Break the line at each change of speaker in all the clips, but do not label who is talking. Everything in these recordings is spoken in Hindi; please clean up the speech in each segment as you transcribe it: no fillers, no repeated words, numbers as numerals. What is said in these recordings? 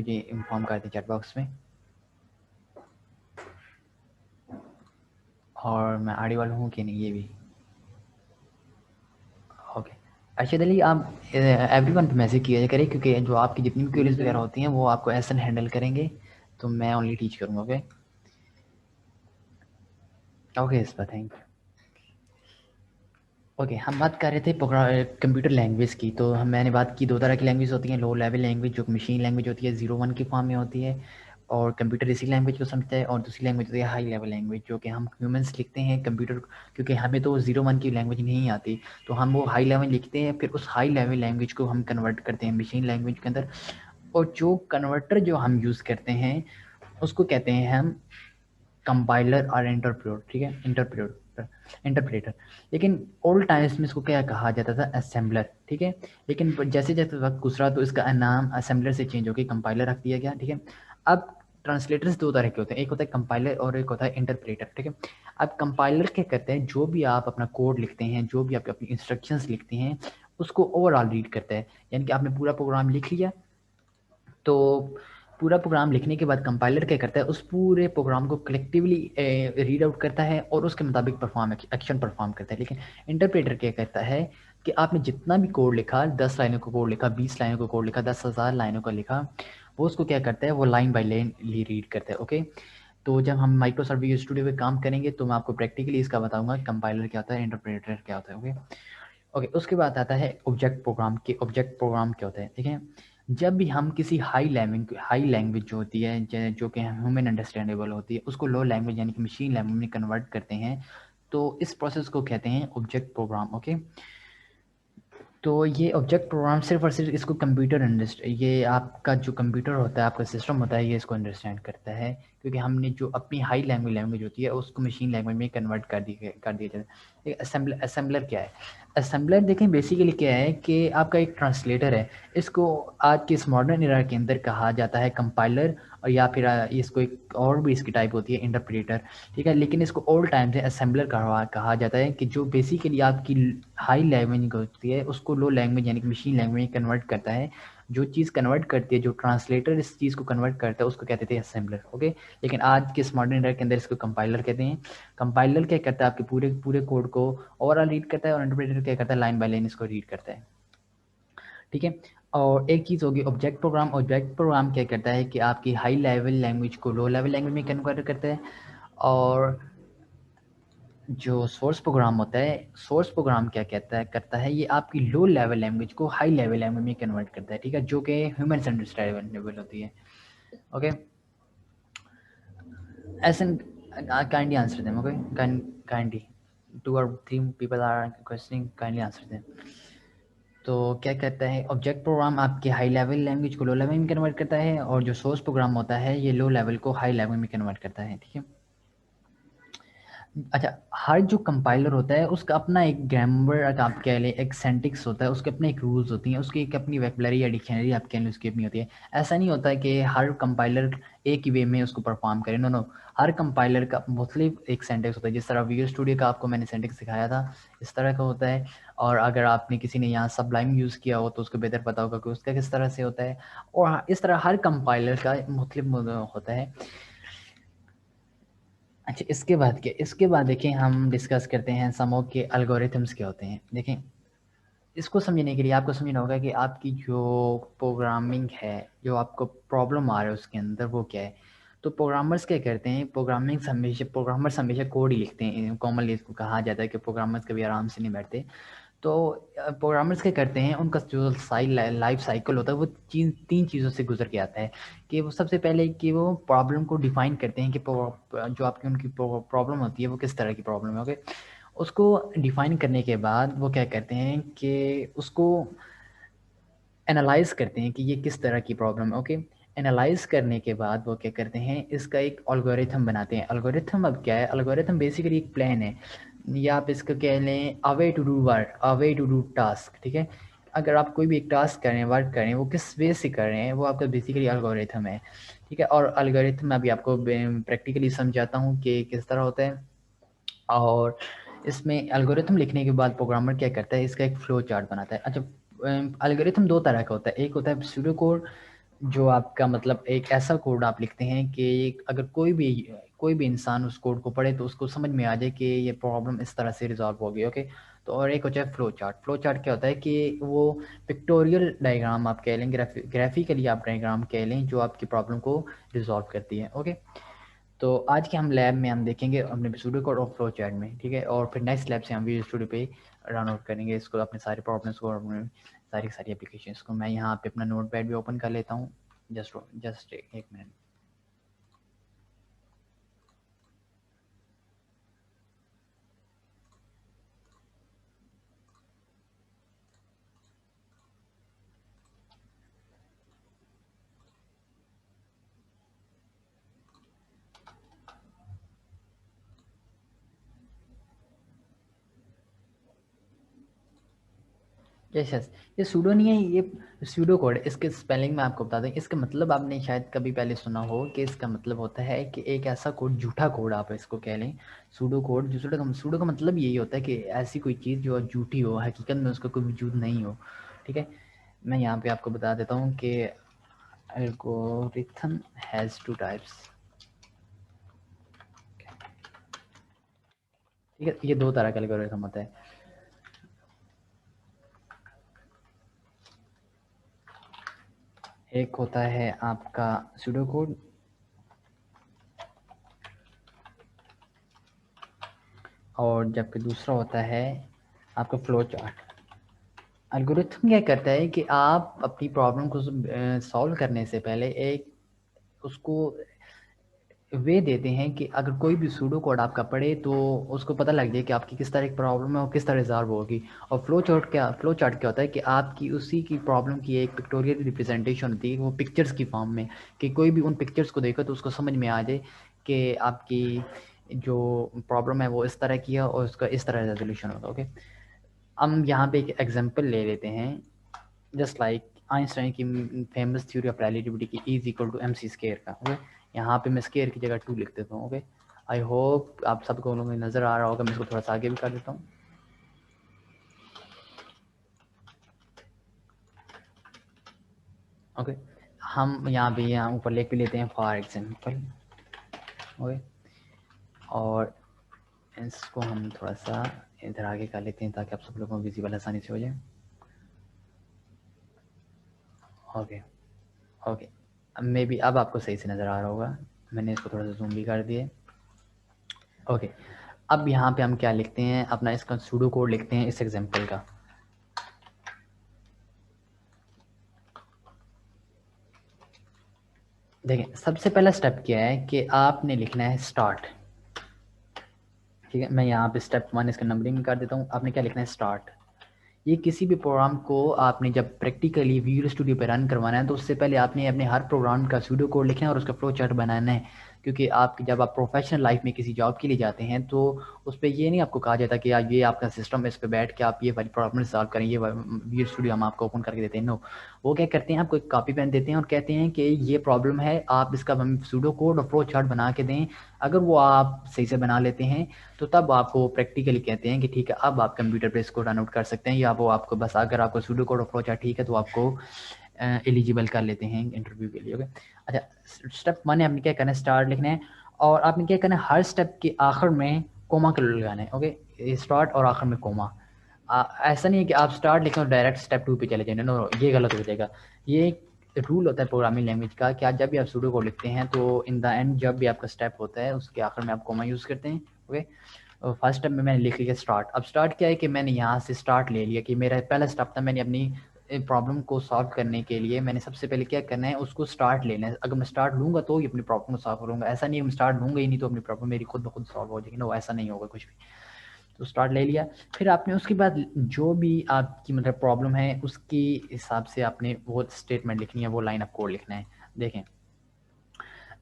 मुझे इन्फॉर्म कर दें चैट बॉक्स में। और मैं ऑडिबल हूँ कि नहीं ये भी। ओके, अर्शद आप एवरीवन पे मैसेज किया करें, क्योंकि जो आपकी जितनी भी क्वेरीज वगैरह होती हैं वो आपको एहसन हैंडल करेंगे, तो मैं ओनली टीच करूँगा। ओके ओके, इस पर थैंक यू। ओके, हम बात कर रहे थे कंप्यूटर लैंग्वेज की। तो मैंने बात की दो तरह की लैंग्वेज होती हैं, लो लेवल लैंग्वेज जो मशीन लैंग्वेज होती है 01 की फॉर्म में होती है और कंप्यूटर इसी लैंग्वेज को समझता है, और दूसरी लैंग्वेज होती है हाई लेवल लैंग्वेज जो कि हम ह्यूमंस लिखते हैं कंप्यूटर, क्योंकि हमें तो 01 की लैंग्वेज नहीं आती, तो हम वो हाई लेवल लिखते हैं, फिर उस हाई लेवल लैंग्वेज को हम कन्वर्ट करते हैं मशीन लैंग्वेज के अंदर। और जो कन्वर्टर जो हम यूज़ करते हैं उसको कहते हैं हम कंपाइलर और इंटरप्रेटर। ठीक है, इंटरप्रेटर। लेकिन ओल्ड टाइम्स में इसको क्या कहा जाता था, असेंबलर। ठीक है, लेकिन जैसे जैसे वक्त गुजरा तो इसका नाम असेंबलर से चेंज होकर कंपाइलर रख दिया गया। ठीक है, अब ट्रांसलेटर्स दो तरह के होते हैं, एक होता है कंपाइलर और एक होता है इंटरप्रेटर। ठीक है, अब कंपाइलर क्या करते हैं, जो भी आप अपना कोड लिखते हैं, जो भी आप अपनी इंस्ट्रक्शंस लिखते हैं उसको ओवरऑल रीड करता है। यानी कि आपने पूरा प्रोग्राम लिख लिया, तो पूरा प्रोग्राम लिखने के बाद कंपाइलर क्या करता है, उस पूरे प्रोग्राम को कलेक्टिवली रीड आउट करता है और उसके मुताबिक एक्शन परफॉर्म करता है। लेकिन इंटरप्रेटर क्या करता है कि आपने जितना भी कोड लिखा, 10 लाइनों का कोड लिखा, 20 लाइनों का कोड लिखा, 10,000 लाइनों का लिखा, वो उसको क्या करता है, वो लाइन बाय लाइन रीड करता है। ओके, तो जब हम माइक्रोसॉफ्ट विजुअल स्टूडियो पे काम करेंगे तो मैं आपको प्रैक्टिकली इसका बताऊंगा कंपाइलर क्या होता है, इंटरप्रेटर क्या होता है। ओके ओके, उसके बाद आता है ऑब्जेक्ट प्रोग्राम के। ऑब्जेक्ट प्रोग्राम क्या होता है, ठीक है, जब भी हम किसी हाई लैंग्वेज जो होती है जो कि ह्यूमन अंडरस्टैंडेबल होती है उसको लो लैंग्वेज यानी कि मशीन लैंग्वेज में कन्वर्ट करते हैं, तो इस प्रोसेस को कहते हैं ऑब्जेक्ट प्रोग्राम। ओके, तो ये ऑब्जेक्ट प्रोग्राम सिर्फ और सिर्फ इसको कंप्यूटर ये आपका जो कंप्यूटर होता है, आपका सिस्टम होता है, ये इसको अंडरस्टैंड करता है, क्योंकि हमने जो अपनी हाई लैंग्वेज होती है उसको मशीन लैंग्वेज में कन्वर्ट कर दिया जाता है। असेंबलर क्या है, असेंबलर देखें बेसिकली क्या है कि आपका एक ट्रांसलेटर है, इसको आज के इस मॉडर्न एरा के अंदर कहा जाता है कंपाइलर, और या फिर इसको एक और भी इसकी टाइप होती है इंटरप्रेटर। ठीक है, लेकिन इसको ओल्ड टाइम से असेंबलर कहा जाता है, कि जो बेसिकली आपकी हाई लैंग्वेज होती है उसको लो लैंग्वेज यानी कि मशीन लैंग्वेज में कन्वर्ट करता है। जो चीज़ कन्वर्ट करती है, जो ट्रांसलेटर इस चीज़ को कन्वर्ट करता है उसको कहते थे असेंबलर। ओके, लेकिन आज के इस मॉडर्न एरा के अंदर इसको कंपाइलर कहते हैं। कंपाइलर क्या करता है, आपके पूरे पूरे कोड को ओवरऑल रीड करता है, और इंटरप्रेटर क्या करता है, लाइन बाय लाइन इसको रीड करता है। ठीक है, और एक चीज़ होगी ऑब्जेक्ट प्रोग्राम। ऑब्जेक्ट प्रोग्राम क्या करता है कि आपकी हाई लेवल लैंग्वेज को लो लेवल लैंग्वेज में कन्वर्ट करता है, और जो सोर्स प्रोग्राम होता है, सोर्स प्रोग्राम क्या करता है, ये आपकी लो लेवल लैंग्वेज को हाई लेवल लैंग्वेज में कन्वर्ट करता है। ठीक है, जो कि ह्यूमन अंडरस्टैंडेबल होती है। ओके, ऐसे kindly answer them. Okay, kindly 2 or 3 people are questioning, kindly answer them। तो क्या कहता है, ऑब्जेक्ट प्रोग्राम आपके हाई लेवल लैंग्वेज को लो लेवल में कन्वर्ट करता है, और जो सोर्स प्रोग्राम होता है ये लो लेवल को हाई लेवल में कन्वर्ट करता है। ठीक है, अच्छा, हर जो कंपाइलर होता है उसका अपना एक ग्रामर आप कह लें, एक सेंटिक्स होता है, उसके अपने एक रूल्स होती हैं, उसकी एक अपनी वोकैबुलरी या डिक्शनरी आप कह लें उसकी अपनी होती है। ऐसा नहीं होता है कि हर कंपाइलर एक ही वे में उसको परफॉर्म करे, नो नो, हर कंपाइलर का मुख्तलिफ एक सेंटेक्स होता है। जिस तरह विजुअल स्टूडियो का आपको मैंने सेंटेक्स सिखाया था, इस तरह का होता है। और अगर आपने किसी ने यहाँ सबलाइम यूज़ किया हो तो उसको बेहतर पता होगा कि उसका किस तरह से होता है, और इस तरह हर कंपाइलर का मुख्तलिफ होता है। अच्छा, इसके बाद देखें, हम डिस्कस करते हैं समो के एल्गोरिथम्स क्या होते हैं। देखें, इसको समझने के लिए आपको समझना होगा कि आपकी जो प्रोग्रामिंग है, जो आपको प्रॉब्लम आ रहा है उसके अंदर वो क्या है। तो प्रोग्रामर्स क्या करते हैं, प्रोग्रामर्स हमेशा कोड ही लिखते हैं। कॉमनली इसको कहा जाता है कि प्रोग्रामर्स कभी आराम से नहीं बैठते। तो प्रोग्रामर्स क्या करते हैं, उनका जो लाइफ साइकिल होता है वो तीन चीज़ों से गुजर के आता है। कि वो सबसे पहले कि वो प्रॉब्लम को डिफाइन करते हैं कि जो आपकी उनकी प्रॉब्लम होती है वो किस तरह की प्रॉब्लम है। ओके, उसको डिफाइन करने के बाद वो क्या करते हैं कि उसको एनालाइज करते हैं कि ये किस तरह की प्रॉब्लम है। ओके, एनालाइज करने के बाद वो क्या करते हैं, इसका एक एल्गोरिथम बनाते हैं। एल्गोरिथम अब क्या है, एल्गोरिथम बेसिकली एक प्लान है, या आप इसको कह लें a way to do work, a way to do task. ठीक है, अगर आप कोई भी एक टास्क कर रहे हैं, वर्क कर रहे हैं, वो किस वे से कर रहे हैं, वो आपका बेसिकली एल्गोरिथम है। ठीक है, और एल्गोरिथम मैं अभी आपको प्रैक्टिकली समझाता हूँ कि किस तरह होता है। और इसमें एल्गोरिथम लिखने के बाद प्रोग्रामर क्या करता है, इसका एक फ्लो चार्ट बनाता है। अच्छा, एल्गोरिथम दो तरह का होता है, एक होता है स्यूडो कोड, जो आपका मतलब एक ऐसा कोड आप लिखते हैं कि अगर कोई भी इंसान उस कोड को पढ़े तो उसको समझ में आ जाए कि ये प्रॉब्लम इस तरह से रिजॉल्व होगी। ओके, तो और एक होता है फ्लो चार्ट। फ्लो चार्ट क्या होता है कि वो पिक्टोरियल डायग्राम आप कह लें, ग्राफिकली आप डायग्राम कह लें, जो आपकी प्रॉब्लम को रिजॉल्व करती है। ओके, तो आज के हम लैब में हम देखेंगे अपने स्टूडियो कोड और फ्लो चार्ट में, ठीक है। और फिर नेक्स्ट लैब से हम वी स्टूडियो पे रन आउट करेंगे इसको, अपने सारे प्रॉब्लम्स को और अपने सारी सारी एप्लीकेशंस को। मैं यहाँ पे अपना नोट पैड भी ओपन कर लेता हूँ। जस्ट एक मिनट। यस यस, ये सूडो नहीं है, ये सूडो कोड। इसके स्पेलिंग में आपको बता दें, इसका मतलब आपने शायद कभी पहले सुना हो कि इसका मतलब होता है कि एक ऐसा कोड, झूठा कोड आप इसको कह लें। सूडो कोड, जो सूडो का मतलब यही होता है कि ऐसी कोई चीज़ जो झूठी हो, हकीकत में उसका कोई वजूद नहीं हो, ठीक है। मैं यहाँ पे आपको बता देता हूँ कि एल्गोरिथम हैज़ टू टाइप्स, ठीक है। ये दो तरह का एल्गोरिथम होता है। एक होता है आपका सूडो कोड, और जबकि दूसरा होता है आपका फ्लो चार्ट। एल्गोरिथम क्या करता है कि आप अपनी प्रॉब्लम को सॉल्व करने से पहले एक उसको वे देते हैं कि अगर कोई भी सूडो कोड आपका पढ़े तो उसको पता लग जाए कि आपकी किस तरह की प्रॉब्लम है और किस तरह रिजॉल्व होगी। और फ्लो चार्ट क्या होता है कि आपकी उसी की प्रॉब्लम की एक पिक्टोरियल रिप्रेजेंटेशन होती है, वो पिक्चर्स की फॉर्म में, कि कोई भी उन पिक्चर्स को देखो तो उसको समझ में आ जाए कि आपकी जो प्रॉब्लम है वो इस तरह की है और उसका इस तरह रेजोल्यूशन होगा। ओके, हम यहाँ पे एक एग्जांपल ले लेते हैं, जस्ट लाइक आइंस्टाइन की फेमस थ्योरी ऑफ रिलेटिविटी की is equal to M C square का। ओके, यहाँ पे मैं स्केयर की जगह 2 लिख देता हूँ। ओके, आई होप आप सबको नज़र आ रहा होगा। मैं इसको थोड़ा सा आगे भी कर देता हूँ। ओके, हम यहाँ ऊपर लिख भी लेते हैं फॉर एग्जाम्पल। ओके, और इसको हम थोड़ा सा इधर आगे कर लेते हैं ताकि आप सब लोगों को विजिबल आसानी से हो जाए। ओके ओके, मे बी अब आपको सही से नज़र आ रहा होगा। मैंने इसको थोड़ा सा जूम भी कर दिए। ओके, अब यहाँ पे हम क्या लिखते हैं, अपना इसका सूडो कोड लिखते हैं इस एग्जांपल का। देखें, सबसे पहला स्टेप क्या है कि आपने लिखना है स्टार्ट, ठीक है। मैं यहाँ पे स्टेप 1 इसका नंबरिंग कर देता हूँ। आपने क्या लिखना है, स्टार्ट। ये किसी भी प्रोग्राम को आपने जब प्रैक्टिकली विजुअल स्टूडियो पे रन करवाना है तो उससे पहले आपने अपने हर प्रोग्राम का सूडो कोड लिखना है और उसका फ्लो चार्ट बनाना है। क्योंकि आप जब आप प्रोफेशनल लाइफ में किसी जॉब के लिए जाते हैं तो उस पर ये नहीं आपको कहा जाता कि यार ये आपका सिस्टम है, इस पर बैठ के आप ये वाली प्रॉब्लम सॉल्व करें, ये विजुअल स्टूडियो हम आपको ओपन करके देते हैं। नो, वो क्या करते हैं, आपको एक कॉपी पेन देते हैं और कहते हैं कि ये प्रॉब्लम है, आप इसका हम सूडो कोड और फ्लो चार्ट बना के दें। अगर वो आप सही से बना लेते हैं तो तब आपको प्रैक्टिकली कहते हैं कि ठीक है, अब आप कंप्यूटर पे इसको रन आउट कर सकते हैं, या वो आपको बस अगर आपको सूडो कोड और फ्लो चार्ट ठीक है तो आपको एलिजिबल कर लेते हैं इंटरव्यू के लिए। ओके, अच्छा, स्टेप 1 है, आपने क्या करना है, स्टार्ट लिखना है। और आपने क्या करना है, हर स्टेप के आखिर में कोमा के लगाना है। ओके, स्टार्ट और आखिर में कोमा। ऐसा नहीं है कि आप स्टार्ट लिखें और डायरेक्ट स्टेप 2 पे चले जाए। नो, ये गलत हो जाएगा। ये एक रूल होता है प्रोग्रामिंग लैंग्वेज का कि आप जब भी आप सूडो कोड लिखते हैं तो इन द एंड जब भी आपका स्टेप होता है उसके आखिर में आप कोमा यूज़ करते हैं। ओके, फर्स्ट स्टेप में मैंने लिख लिया स्टार्ट। अब स्टार्ट क्या है कि मैंने यहाँ से स्टार्ट ले लिया कि मेरा पहला स्टेप था, मैंने अपनी प्रॉब्लम को सॉल्व करने के लिए मैंने सबसे पहले क्या करना है, उसको स्टार्ट लेना है। अगर मैं स्टार्ट लूँगा तो ही अपनी प्रॉब्लम को सॉल्व करूँगा। ऐसा नहीं है मैं स्टार्ट लूँगा ही नहीं तो अपनी प्रॉब्लम मेरी खुद ब खुद सॉल्व हो जाएगी। नो, ऐसा नहीं होगा कुछ भी। तो स्टार्ट ले लिया, फिर आपने उसके बाद जो भी आपकी मतलब प्रॉब्लम है उसके हिसाब से आपने वो स्टेटमेंट लिखनी है, वो लाइन ऑफ कोड लिखना है। देखें,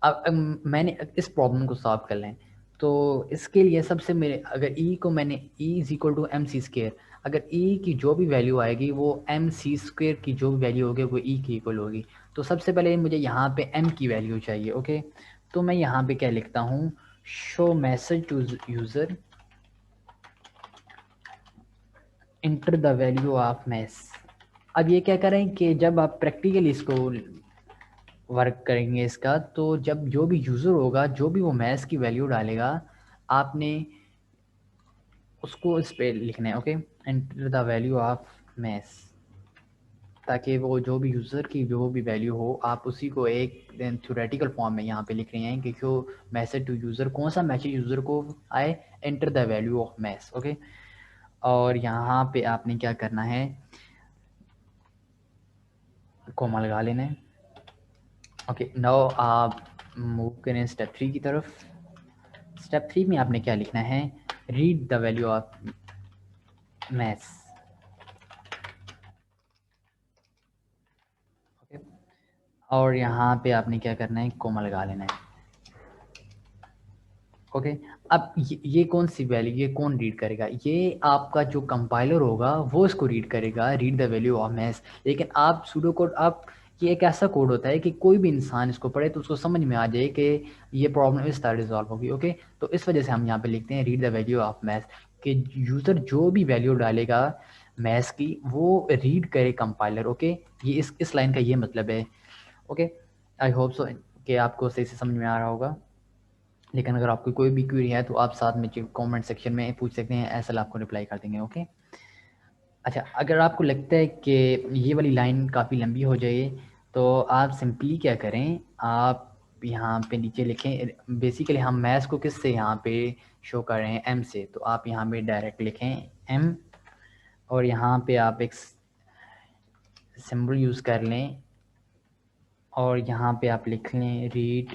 अब मैंने इस प्रॉब्लम को सॉल्व कर लें तो इसके लिए सबसे मेरे, अगर ई को मैंने E is equal to M C square, अगर ई की जो भी वैल्यू आएगी वो एम सी स्क्र की जो भी वैल्यू होगी वो ई की इक्वल होगी। तो सबसे पहले मुझे यहाँ पे एम की वैल्यू चाहिए। ओके, तो मैं यहाँ पे क्या लिखता हूँ, show message to user, enter the value of mass. अब ये क्या करें कि जब आप प्रैक्टिकली इसको वर्क करेंगे इसका। तो जब जो भी यूज़र होगा, जो भी वो मैथ्स की वैल्यू डालेगा, आपने उसको इस पे लिखना है। Okay, enter the value of maths, ताकि वो जो भी यूज़र की जो भी वैल्यू हो, आप उसी को एक थ्योरेटिकल फॉर्म में यहाँ पे लिख रहे हैं कि क्यों मैसेज टू यूज़र, कौन सा मैसेज यूज़र को आए, enter the value of maths. Okay, और यहाँ पे आपने क्या करना है, कोमा लगा लेना है। ओके, नाउ आप मूव करें स्टेप 3 की तरफ। स्टेप 3 में आपने क्या लिखना है, read the value of maths. Okay, और यहाँ पे आपने क्या करना है, कोमा लगा लेना है। ओके, अब ये कौन सी वैल्यू, ये कौन रीड करेगा, ये आपका जो कंपाइलर होगा वो इसको रीड करेगा, read the value of maths. लेकिन आप सूडो कोड, आप ये एक ऐसा कोड होता है कि कोई भी इंसान इसको पढ़े तो उसको समझ में आ जाए कि ये प्रॉब्लम इस तरह रिजॉल्व होगी। ओके, तो इस वजह से हम यहाँ पे लिखते हैं read the value of maths, कि यूज़र जो भी वैल्यू डालेगा मैथ्स की वो रीड करे कंपाइलर। ओके, ये इस लाइन का ये मतलब है। ओके, आई होप सो कि आपको सही से समझ में आ रहा होगा। लेकिन अगर आपको कोई भी क्वेरी है तो आप साथ में कमेंट सेक्शन में पूछ सकते हैं, ऐसा आपको रिप्लाई कर देंगे। ओके, अच्छा, अगर आपको लगता है कि ये वाली लाइन काफ़ी लंबी हो जाए तो आप सिंपली क्या करें, आप यहाँ पे नीचे लिखें, बेसिकली हम मैथ्स को किस से यहाँ पे शो कर रहे हैं, एम से, तो आप यहाँ पे डायरेक्ट लिखें एम, और यहाँ पे आप एक सिंबल यूज़ कर लें, और यहाँ पे आप लिख लें रीड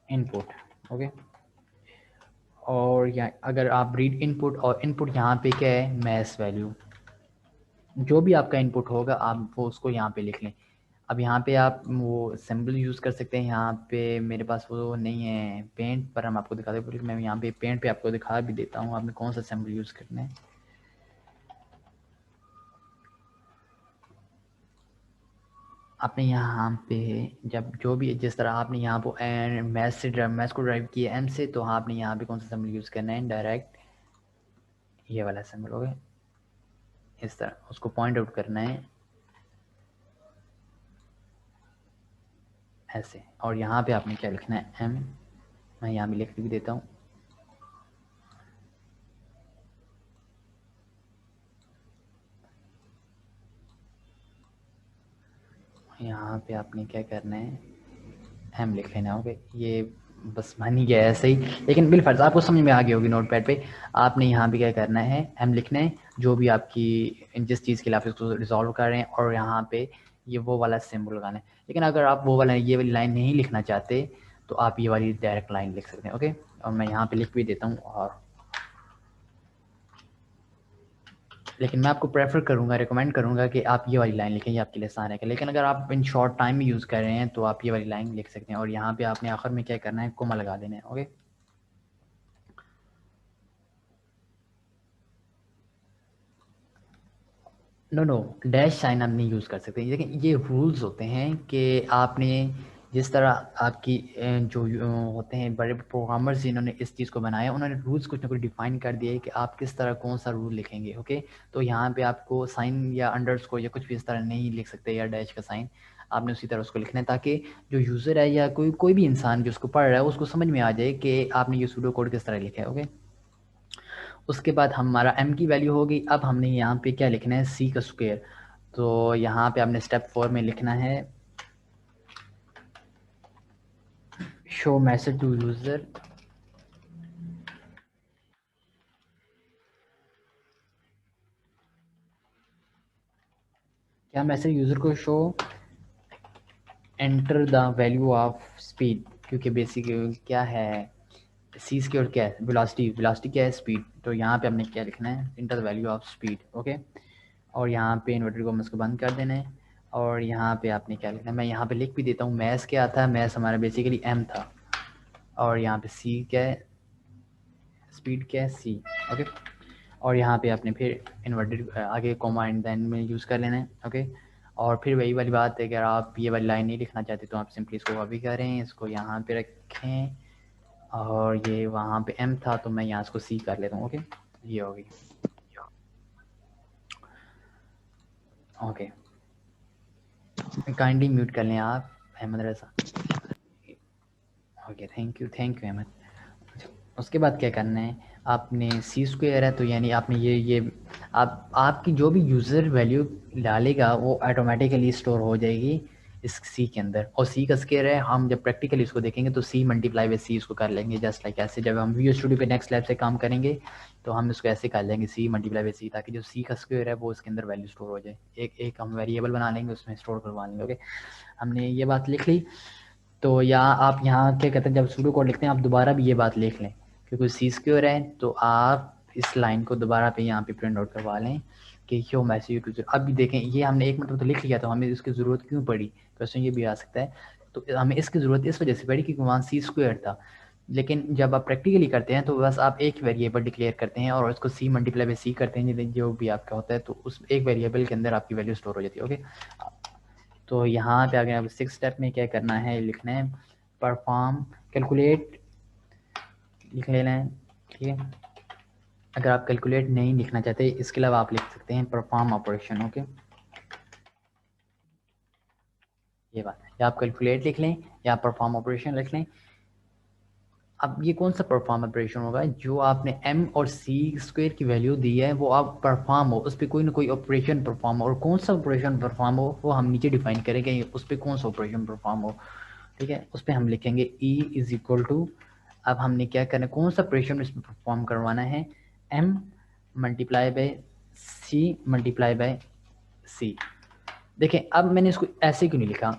इनपुट। ओके, और या अगर आप रीड इनपुट, और इनपुट यहाँ पे क्या है, मैथ्स वैल्यू, जो भी आपका इनपुट होगा आप वो उसको यहाँ पे लिख लें। अब यहाँ पे आप वो सिंबल यूज़ कर सकते हैं, यहाँ पे मेरे पास वो नहीं है पेंट पर, हम आपको दिखा दें, मैं यहाँ पे पेंट पे आपको दिखा भी देता हूँ आपने कौन सा सिंबल यूज़ करना है। आपने यहाँ पे जब जो भी जिस तरह आपने यहाँ पे मैथ्स को ड्राइव किया एम से, तो आपने यहाँ पे कौन सा सिंबल यूज़ करना है, डायरेक्ट ये वाला सिंबल। हो गया, इस तरह उसको पॉइंट आउट करना है ऐसे, और यहाँ पे आपने क्या लिखना है, एम, मैं यहाँ भी लिख भी देता हूँ। यहाँ पे आपने क्या करना है, एम लिख लेना। ओके, ये बस मान ही गया ऐसे ही, लेकिन बिलफर्ज आपको समझ में आ गई होगी नोट पैड पे। आपने यहाँ पे क्या करना है, एम लिखना है, जो भी आपकी जिस चीज़ के लिए आप इसको रिजॉल्व कर रहे हैं, और यहाँ पे ये वो वाला सिंबल लगाना है। लेकिन अगर आप वो वाला ये वाली लाइन नहीं लिखना चाहते तो आप ये वाली डायरेक्ट लाइन लिख सकते हैं। ओके, और मैं यहाँ पे लिख भी देता हूँ, और लेकिन मैं आपको प्रेफर करूँगा, रिकमेंड करूँगा कि आप ये वाली लाइन लिखें, ये आपके लिए आसान रहेगा। लेकिन अगर आप इन शॉर्ट टाइम में यूज़ कर रहे हैं तो आप ये वाली लाइन लिख सकते हैं, और यहाँ पे आपने आखिर में क्या करना है, कोमा लगा देना है। ओके, नो डैश साइन आप नहीं यूज़ कर सकते, लेकिन ये रूल्स होते हैं कि आपने जिस तरह आपकी जो होते हैं बड़े प्रोग्रामर्स जिन्होंने इस चीज़ को बनाया, उन्होंने रूल्स कुछ ना कुछ डिफाइन कर दिए कि आप किस तरह कौन सा रूल लिखेंगे। ओके, तो यहाँ पे आपको साइन या अंडर्स को या कुछ भी इस तरह नहीं लिख सकते, या डैश का साइन, आपने उसी तरह उसको लिखना है, ताकि जो यूज़र है या कोई भी इंसान जो उसको पढ़ रहा है उसको समझ में आ जाए कि आपने ये सूडो कोड किस तरह लिखा है। ओके, उसके बाद हमारा m की वैल्यू होगी। अब हमने यहाँ पे क्या लिखना है, c का स्क्वायर। तो यहाँ पे आपने स्टेप 4 में लिखना है शो मैसेज टू यूज़र, क्या मैसेज यूज़र को show, enter the value of speed, क्योंकि बेसिक क्या है, सी स्क्वायर क्या है, वेलोसिटी, वेलोसिटी क्या है, स्पीड। तो यहाँ पे हमने क्या लिखना है, enter the value of speed. Okay, और यहाँ पे इन्वर्टेड कॉमर्स को बंद कर देना है, और यहाँ पे आपने क्या लिखना है, मैं यहाँ पे लिख भी देता हूँ, मैथ्स क्या था, मैथ्स हमारा बेसिकली m था, और यहाँ पे c क्या है, स्पीड क्या है, c। ओके, और यहाँ पे आपने फिर इन्वर्टेड आगे कॉमा एंड देन में यूज़ कर लेना है। ओके, और फिर वही वाली बात है, अगर आप ये वाली लाइन नहीं लिखना चाहते तो आप सिंपली इसको अभी करें, इसको यहाँ पे रखें, और ये वहाँ पे m था तो मैं यहाँ इसको c कर लेता हूँ। ओके, ये हो गई। ओके, काइंडली म्यूट कर लें आप, Ahmad Raza. Okay, thank you Ahmad. उसके बाद क्या करना है, आपने सी स्क्वायर है तो यानी आपने ये आपकी जो भी यूज़र वैल्यू डालेगा वो ऑटोमेटिकली स्टोर हो जाएगी इस सी के अंदर। और सी का स्क्वायर है, हम जब प्रैक्टिकली इसको देखेंगे तो सी मल्टीप्लाई बाई सी इसको कर लेंगे, जस्ट लाइक ऐसे जब हम वी स्टूडियो पे नेक्स्ट लैब से काम करेंगे तो हम इसको ऐसे कर लेंगे सी मल्टीप्लाई बाई सी, ताकि जो सी का स्क्वायर है वो इसके अंदर वैल्यू स्टोर हो जाए। एक हम वेरिएबल बना लेंगे, उसमें स्टोर करवा लेंगे। ओके, हमने ये बात लिख ली। तो आप यहाँ क्या कहते हैं, जब सूडो कोड लिखते हैं आप दोबारा भी ये बात लिख लें, क्योंकि सी स्क्वायर है तो आप इस लाइन को दोबारा पे यहाँ पे प्रिंट आउट करवा लें कि क्यों मैसेज टू। अब भी देखें, ये हमने एक मतलब तो लिख लिया, तो हमें इसकी ज़रूरत क्यों पड़ी, क्वेश्चन ये भी आ सकता है। तो हमें इसकी ज़रूरत इस वजह से पड़ी क्योंकि वहाँ सी स्क्वायर था। लेकिन जब आप प्रैक्टिकली करते हैं तो बस आप एक वेरिएबल डिक्लेयर करते हैं और उसको सी मल्टीप्लाई बाई सी करते हैं, जो भी आपका होता है, तो उस एक वेरिएबल के अंदर आपकी वैल्यू स्टोर हो जाती है। ओके, तो यहाँ पे आगे अब 6 स्टेप में क्या करना है, लिखना है परफॉर्म कैलकुलेट, लिख लेना है। ठीक है, अगर आप कैलकुलेट नहीं लिखना चाहते इसके अलावा आप लिख सकते हैं परफॉर्म ऑपरेशन। ओके, ये बात है, या आप कैलकुलेट लिख लें या परफॉर्म ऑपरेशन लिख लें। अब ये कौन सा परफॉर्म ऑपरेशन होगा, जो आपने m और c स्क्वायर की वैल्यू दी है वो आप परफॉर्म हो, उस पर कोई ना कोई ऑपरेशन परफॉर्म हो, और कौन सा ऑपरेशन परफॉर्म हो वो हम नीचे डिफाइन करेंगे, उस पर कौन सा ऑपरेशन परफॉर्म हो। ठीक है, उस पर हम लिखेंगे e इज इक्वल टू, अब हमने क्या करना है, कौन सा ऑपरेशन इसमें परफॉर्म करवाना है, m multiply by c multiply by c। देखें अब मैंने इसको ऐसे क्यों नहीं लिखा,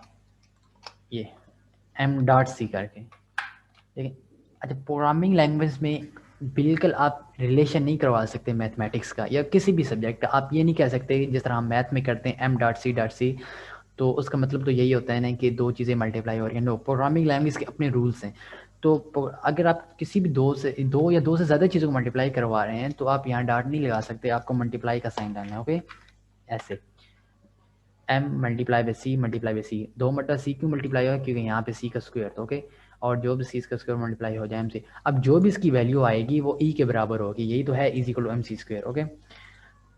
ये m डॉट c करके। देखें, अच्छा प्रोग्रामिंग लैंग्वेज में बिल्कुल आप रिलेशन नहीं करवा सकते मैथमेटिक्स का या किसी भी सब्जेक्ट का। आप ये नहीं कह सकते जिस तरह हम मैथ में करते हैं m डॉट सी, तो उसका मतलब तो यही होता है ना कि दो चीज़ें मल्टीप्लाई हो रही हैं। नो, प्रोग्रामिंग लैंग्वेज के अपने रूल्स हैं। तो अगर आप किसी भी दो या दो से ज़्यादा चीज़ों को मल्टीप्लाई करवा रहे हैं तो आप यहाँ डॉट नहीं लगा सकते, आपको मल्टीप्लाई का साइन डालना है। ओके, ऐसे m multiply by C multiply by C, दो मल्टा सी क्यों मल्टीप्लाई होगा, क्योंकि यहाँ पे सी का स्क्वायर था। ओके, और जो भी सी का स्क्वायर मल्टीप्लाई हो जाए m से, अब जो भी इसकी वैल्यू आएगी वो e के बराबर होगी, यही तो है is equal to M C square. Okay,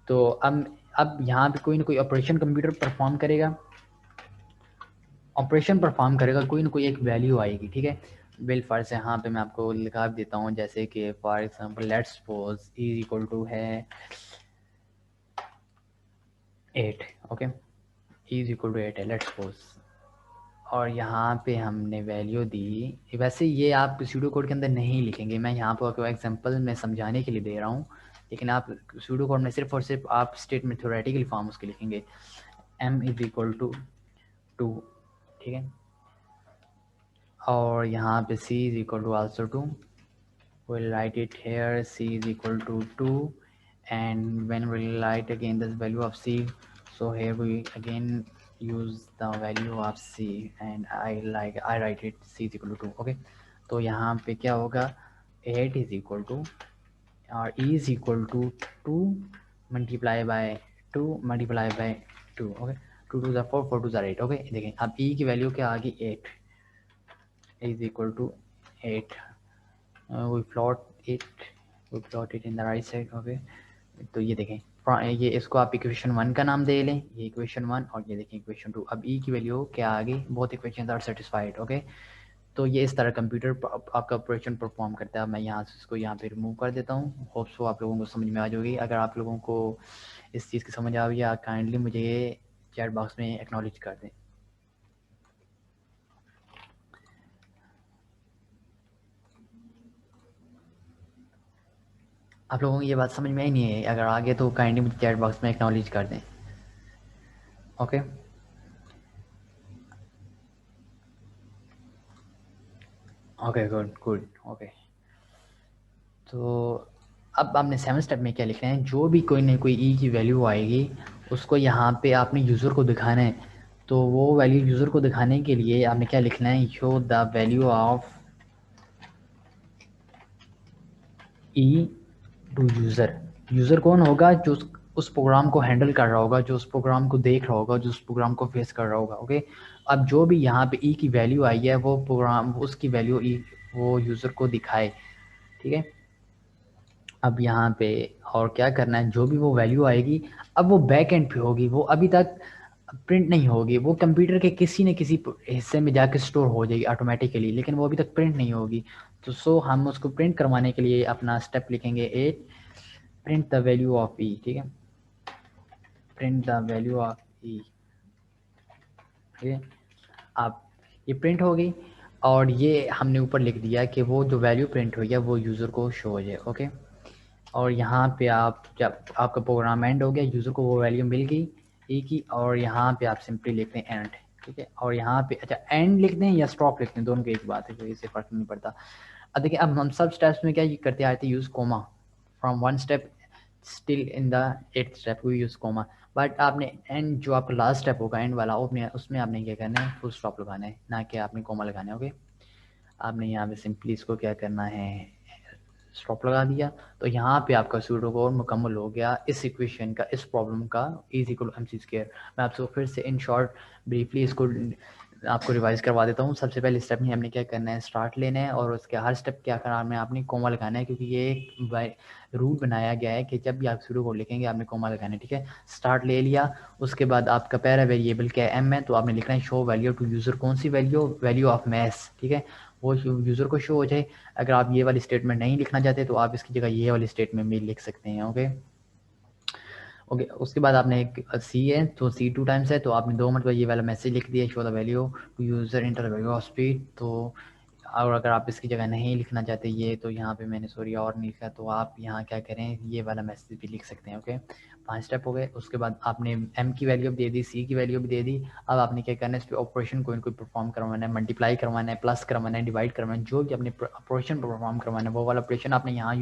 तो अब यहाँ पे कोई ना कोई ऑपरेशन कंप्यूटर परफॉर्म करेगा, कोई ना कोई एक वैल्यू आएगी। ठीक है, बिल फॉर से यहाँ पे मैं आपको लिखा देता हूँ, जैसे कि for example let's suppose is equal to है 8। ओके, इज इक्वल टू 8 है लेट्स सपोज, और यहाँ पे हमने वैल्यू दी। वैसे ये आप सूडो कोड के अंदर नहीं लिखेंगे, मैं यहाँ पर आपको एग्जांपल में समझाने के लिए दे रहा हूँ, लेकिन आप सूडो कोड में सिर्फ और सिर्फ आप स्टेटमेंट थ्योरेटिकल फॉर्म उसके लिखेंगे, m इज इक्वल टू 2। ठीक है, और यहाँ पे c is equal to also 2, we'll write it here, c is equal to 2, and when we'll write again this value of c, so here we again use the value of c and I write it c is equal to 2। okay, तो यहाँ पे क्या होगा, 8 is equal to और e is equal to 2 multiply by 2 multiply by 2। okay, 2 2 4 4 2 8। okay, देखें अब e की वैल्यू क्या आ गई 8, is equal to 8। we plot it in the right side। okay, तो ये देखें, ये इसको आप इक्वेशन 1 का नाम दे लें, ये इक्वेशन 1, और ये देखें इक्वेशन 2। अब e की वैल्यू क्या आ गई, both equations are satisfied. Okay, तो ये इस तरह कंप्यूटर आपका ऑपरेशन परफॉर्म करता है। मैं यहाँ से इसको यहाँ पे रिमूव कर देता हूँ, होप्स सो आप लोगों को समझ में आ जाएगी। अगर आप लोगों को इस चीज़ की समझ आ गई, आप काइंडली मुझे ये चैट बॉक्स में एक्नॉलेज कर दें। आप लोगों को ये बात समझ में ही नहीं है, अगर आगे तो काइंडली मुझे चैट बॉक्स में एक्नॉलेज कर दें। Okay, okay, good good. Okay, तो अब आपने 7 स्टेप में क्या लिखना है, जो भी कोई ना कोई ई की वैल्यू आएगी उसको यहाँ पे आपने यूज़र को दिखाना है। तो वो वैल्यू यूज़र को दिखाने के लिए आपने क्या लिखना है, show the value of E to user. User कौन होगा, जो उस प्रोग्राम को हैंडल कर रहा होगा, जो उस प्रोग्राम को देख रहा होगा, जो उस प्रोग्राम को फेस कर रहा होगा। ओके, अब जो भी यहाँ पे ई की वैल्यू आई है वो प्रोग्राम उसकी वैल्यू ई वो यूज़र को दिखाए। ठीक है, अब यहाँ पे और क्या करना है, जो भी वो वैल्यू आएगी अब वो बैक एंड पे होगी, वो अभी तक प्रिंट नहीं होगी, वो कंप्यूटर के किसी न किसी हिस्से में जाके स्टोर हो जाएगी ऑटोमेटिकली, लेकिन वो अभी तक प्रिंट नहीं होगी। तो हम उसको प्रिंट करवाने के लिए अपना स्टेप लिखेंगे 8, प्रिंट द वैल्यू ऑफ ई। ठीक है, प्रिंट द वैल्यू ऑफ ई। ठीक है, आप ये प्रिंट हो गई, और ये हमने ऊपर लिख दिया कि वो जो वैल्यू प्रिंट हो गया वो यूज़र को शो हो जाए। ओके, और यहाँ पे आप जब आपका प्रोग्राम एंड हो गया, यूज़र को वो वैल्यू मिल गई ई की, और यहाँ पे आप सिंपली लिखते हैं एंड। ठीक है, और यहाँ पे अच्छा एंड लिखते हैं या स्टॉप लिखते हैं, दोनों की एक बात है, कोई इससे फ़र्क नहीं पड़ता। अब देखिए, अब हम सब स्टेप्स में क्या करते आते हैं, use comma from one step still in the 8th step we use comma. But आपने एंड जो आपका लास्ट स्टेप होगा एंड वाला, उसमें आपने क्या करना है, फुल स्टॉप लगाना है, ना कि आपने कोमा लगाना है। ओके, आपने यहाँ पे सिंपली इसको क्या करना है, स्टॉप लगा दिया। तो यहाँ पे आपका सूडो कोड मुकम्मल हो गया इस इक्वेशन का, इस प्रॉब्लम का, is equal to MC square. मैं आपको फिर से इन शॉर्ट ब्रीफली इसको आपको रिवाइज करवा देता हूँ। सबसे पहले स्टेप में हमने क्या करना है, स्टार्ट लेना है, और उसके हर स्टेप क्या करना है, आपने कोमा लगाना है, क्योंकि ये एक रूल बनाया गया है कि जब भी आप सूडो कोड लिखेंगे आपने कोमा लगाना है। ठीक है, स्टार्ट ले लिया, उसके बाद आपका पहला वेरिएबल क्या है, m है, तो आपने लिखना है शो वैल्यू टू यूज़र। कौन सी वैल्यू, वैल्यू ऑफ मैथ्स। ठीक है, वो यूज़र को शो हो जाए। अगर आप ये वाली स्टेटमेंट नहीं लिखना चाहते तो आप इसकी जगह ये वाली स्टेटमेंट भी लिख सकते हैं। ओके, ओके, उसके बाद आपने एक सी है, तो सी 2 टाइम्स है, तो आपने 2 मरतबा ये वाला मैसेज लिख दिया, show the value to user enter value of speed. तो और अगर आप इसकी जगह नहीं लिखना चाहते ये, तो यहाँ पे मैंने सॉरी और नहीं लिखा, तो आप यहाँ क्या करें, ये वाला मैसेज भी लिख सकते हैं। ओके, 5 स्टेप हो गए। उसके बाद आपने m की वैल्यू भी दे दी, c की वैल्यू भी दे दी। अब आपने क्या करना है, इस पर ऑपरेशन कोई कोई परफॉर्म करवाना है, मल्टीप्लाई करवाना है, प्लस करवाना है, डिवाइड करवाना है, जो भी अपने ऑपरेशन परफॉर्म करवाना है वो वाला ऑपरेशन आपने यहाँ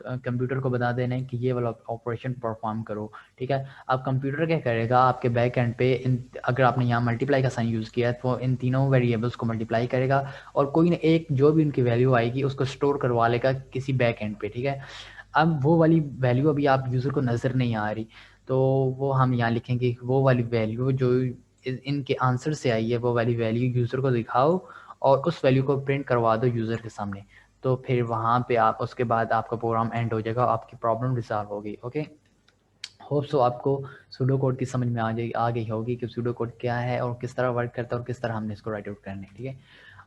कंप्यूटर को बता देना है कि ये वाला ऑपरेशन परफॉर्म करो। ठीक है, अब कंप्यूटर क्या करेगा आपके बैक एंड पे, अगर आपने यहाँ मल्टीप्लाई का साइन यूज़ किया है तो इन तीनों वेरिएबल्स को मल्टीप्लाई करेगा, और कोई ना एक जो भी उनकी वैल्यू आएगी उसको स्टोर करवा लेगा किसी बैक एंड पे। ठीक है, अब वो वाली वैल्यू अभी आप यूज़र को नज़र नहीं आ रही, तो वो हम यहाँ लिखेंगे वो वाली वैल्यू जो इनके आंसर से आई है, वो वाली वैल्यू यूज़र को दिखाओ, और उस वैल्यू को प्रिंट करवा दो यूज़र के सामने। तो फिर वहाँ पे आप उसके बाद आपका प्रोग्राम एंड हो जाएगा, आपकी प्रॉब्लम रिजॉल्व होगी। ओके, होप सो आपको सूडो कोड की समझ में आ गई होगी कि सूडो कोड क्या है और किस तरह वर्क करता है और किस तरह हमने इसको राइट आउट करना है। ठीक है,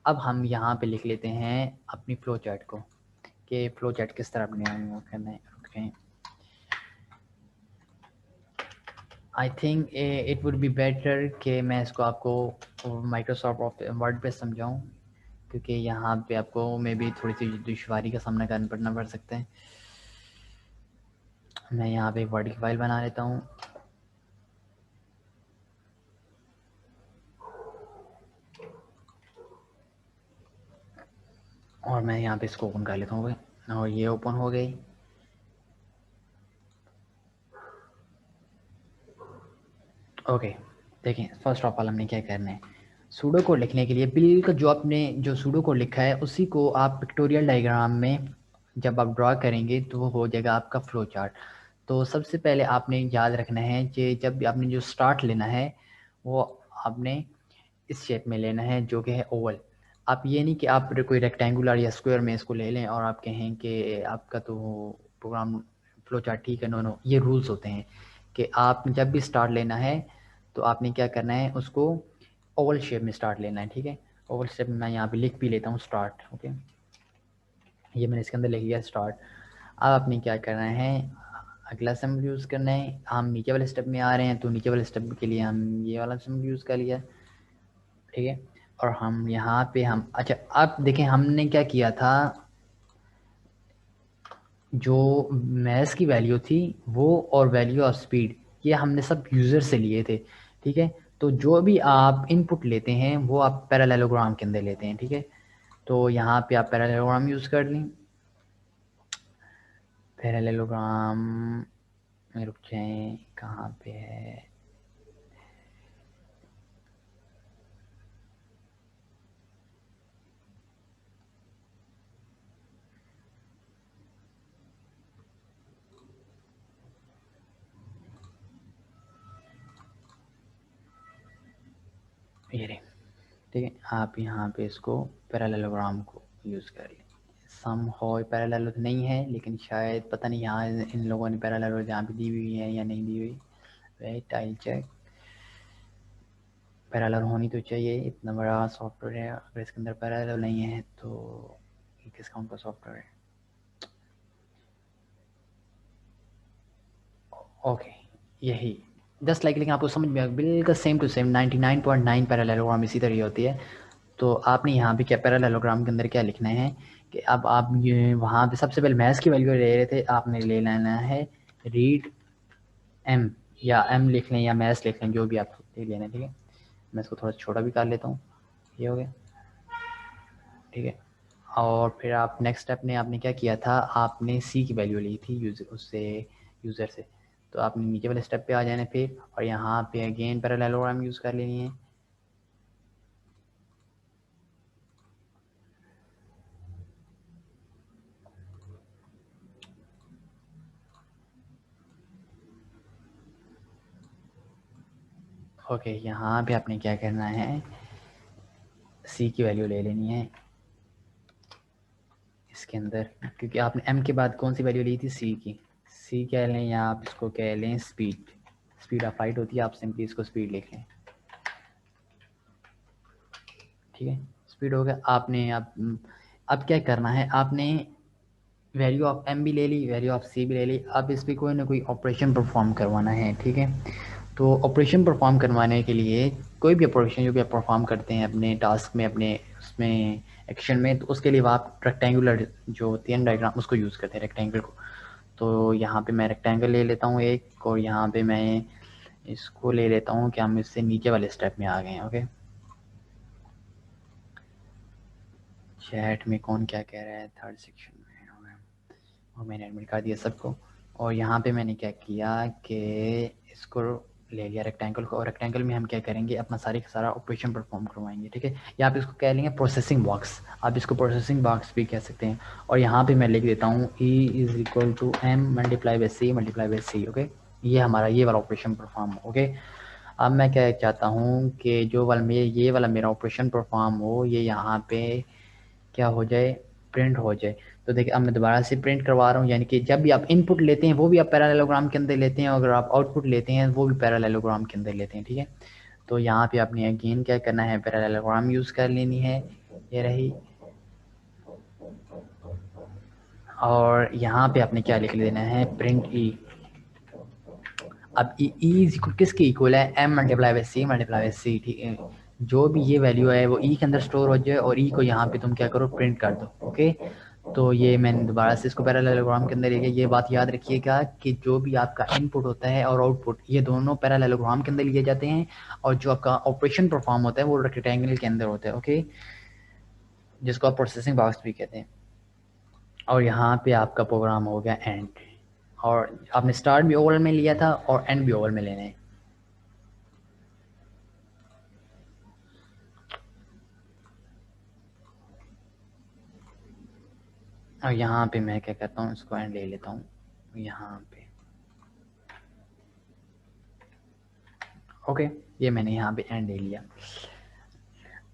अब हम यहाँ पे लिख लेते हैं अपनी फ्लो चार्ट को, कि फ्लो चार्ट किस तरह करना है। Okay, I think it would be better कि मैं इसको आपको माइक्रोसॉफ्ट वर्ड पे समझाऊँ, क्योंकि यहाँ पे आपको मे बी थोड़ी सी दुश्वारी का सामना करना पड़ सकता है। मैं यहाँ पे एक वर्ड की फाइल बना लेता हूँ। और मैं यहाँ पे इसको ओपन कर लेता हूँ, और ये ओपन हो गई। ओके, देखें, फर्स्ट ऑफ ऑल हमने क्या करना है, सूडो कोड लिखने के लिए बिल्कुल जो आपने जो सूडो कोड लिखा है उसी को आप पिक्टोरियल डायग्राम में जब आप ड्रा करेंगे तो वो हो जाएगा आपका फ्लो चार्ट। तो सबसे पहले आपने याद रखना है कि जब भी आपने जो स्टार्ट लेना है वो आपने इस शेप में लेना है जो कि है ओवल। आप ये नहीं कि आप कोई रेक्टेंगुलर या स्क्वायर में इसको ले लें और आप कहें कि आपका तो प्रोग्राम फ्लो चार्ट ठीक है। नो नो, ये रूल्स होते हैं कि आप जब भी स्टार्ट लेना है तो आपने क्या करना है, उसको ओवल शेप में स्टार्ट लेना है। ठीक है, ओवल शेप में मैं यहाँ पे लिख भी लेता हूँ स्टार्ट। ओके, ये मैंने इसके अंदर लिख लिया स्टार्ट। अब आपने क्या करना है, अगला सिंबल यूज़ करना है। हम नीचे वाले स्टेप में आ रहे हैं तो नीचे वाले स्टेप के लिए हम ये वाला सिंबल यूज़ कर लिया। ठीक है, और हम यहाँ पे हम अच्छा अब देखें हमने क्या किया था, जो मैथ्स की वैल्यू थी वो और वैल्यू ऑफ स्पीड ये हमने सब यूज़र से लिए थे। ठीक है, तो जो भी आप इनपुट लेते हैं वो आप पैरेललोग्राम के अंदर लेते हैं। ठीक है, तो यहाँ पे आप पैरेललोग्राम यूज़ कर लें। पैरेललोग्राम में रुक जाएँ, कहाँ पे है, ये रहे। ठीक है, आप यहाँ पे इसको पैरेललोग्राम को यूज़ कर लें। सम हो पैरेलल तो नहीं है, लेकिन शायद पता नहीं यहाँ इन लोगों ने पैरेलल यहाँ पे दी हुई है या नहीं दी हुई। Wait I check. पैरेलल होनी तो चाहिए, इतना बड़ा सॉफ्टवेयर है, अगर इसके अंदर पैरेलल नहीं है तो ये किस काउंट का सॉफ्टवेयर है। ओके यही जस्ट लाइक, लेकिन आपको समझ में आएगा बिल्कुल सेम टू सेम 99.9 पैरेललोग्राम इसी तरह होती है। तो आपने यहाँ पे क्या पैरेललोग्राम के अंदर क्या लिखना है कि अब आप ये वहाँ पे सबसे पहले मैथ्स की वैल्यू ले रहे थे, आपने ले लेना है रीड एम, या एम लिख लें या मैथ्स लिख लें, जो भी आप ले लेना है। ठीक है, मैं इसको थोड़ा छोटा भी कर लेता हूँ, ये हो गया। ठीक है, और फिर आप नेक्स्ट स्टेप में आपने क्या किया था, आपने सी की वैल्यू ली थी यूज़र से, तो आपने नीचे वाले स्टेप पे आ जाना फिर, और यहाँ पे अगेन पैरेललोग्राम यूज़ कर लेनी है। ओके यहाँ पे आपने क्या करना है, सी की वैल्यू ले लेनी है इसके अंदर, क्योंकि आपने एम के बाद कौन सी वैल्यू ली थी, सी की। सी कह लें या आप इसको कह लें स्पीड, स्पीड ऑफ लाइट होती है, आप सिंपली इसको स्पीड लिख लें। ठीक है, स्पीड हो गया। आपने अब क्या करना है, आपने वैल्यू ऑफ एम भी ले ली, वैल्यू ऑफ सी भी ले ली, अब इस पर कोई ना कोई ऑपरेशन परफॉर्म करवाना है। ठीक है, तो ऑपरेशन परफॉर्म करवाने के लिए कोई भी ऑपरेशन जो भी आप परफॉर्म करते हैं अपने टास्क में, अपने उसमें एक्शन में, तो उसके लिए आप रेक्टेंगुलर जो होती है डायग्राम उसको यूज़ करते हैं, रेक्टेंगल को। तो यहाँ पे मैं रेक्टेंगल ले लेता हूँ एक, और यहाँ पे मैं इसको ले लेता हूँ कि हम इससे नीचे वाले स्टेप में आ गए हैं। ओके, चैट में कौन क्या कह रहा है, थर्ड सेक्शन में, और मैंने एडमिट कर दिया सबको। और यहाँ पे मैंने क्या किया कि इसको ले लिया रेक्टेंगल को, और रेक्टेंगल में हम क्या करेंगे, अपना सारा ऑपरेशन परफॉर्म करवाएंगे। ठीक है, या आप इसको कह लेंगे प्रोसेसिंग बॉक्स, आप इसको प्रोसेसिंग बॉक्स भी कह सकते हैं। और यहाँ पे मैं लिख देता हूँ E is equal to M multiply by C multiply by C. Okay, ये हमारा ये वाला ऑपरेशन परफॉर्म। ओके, अब मैं क्या चाहता हूँ कि जो वाला ये वाला मेरा ऑपरेशन परफॉर्म हो, ये यहाँ पे क्या हो जाए, प्रिंट हो जाए। तो देखिए अब मैं दोबारा से प्रिंट करवा रहा हूँ, यानी कि जब भी आप इनपुट लेते हैं वो भी आप पैरेललोग्राम के अंदर लेते हैं, अगर आप आउटपुट लेते हैं वो भी पैरेललोग्राम के अंदर लेते हैं। ठीक है, तो यहाँ पे आपने अगेन क्या करना है, पैरेललोग्राम यूज़ कर लेनी है, ये रही। और यहाँ पे आपने क्या लिख लेना है, प्रिंट ई। अब ई इज इक्वल किसके इक्वल है, M multiply by C multiply by C. ठीक है, जो भी ये वैल्यू है वो ई के अंदर स्टोर हो जाए, और ई को यहाँ पे तुम क्या करो, प्रिंट कर दो। ओके, तो ये मैंने दोबारा से इसको पैरेललोग्राम के अंदर लिया। ये बात याद रखिएगा कि जो भी आपका इनपुट होता है और आउटपुट, ये दोनों पैरेललोग्राम के अंदर लिए जाते हैं, और जो आपका ऑपरेशन परफॉर्म होता है वो रेक्टेंगल के अंदर होता है। ओके, जिसको आप प्रोसेसिंग बॉक्स भी कहते हैं। और यहाँ पे आपका प्रोग्राम हो गया एंड, और आपने स्टार्ट भी ओवल में लिया था और एंड भी ओवल में लेना है। और यहाँ पे मैं क्या करता हूँ, इसको एंड ले लेता हूँ यहाँ पे। ओके, ये मैंने यहाँ पे एंड ले लिया।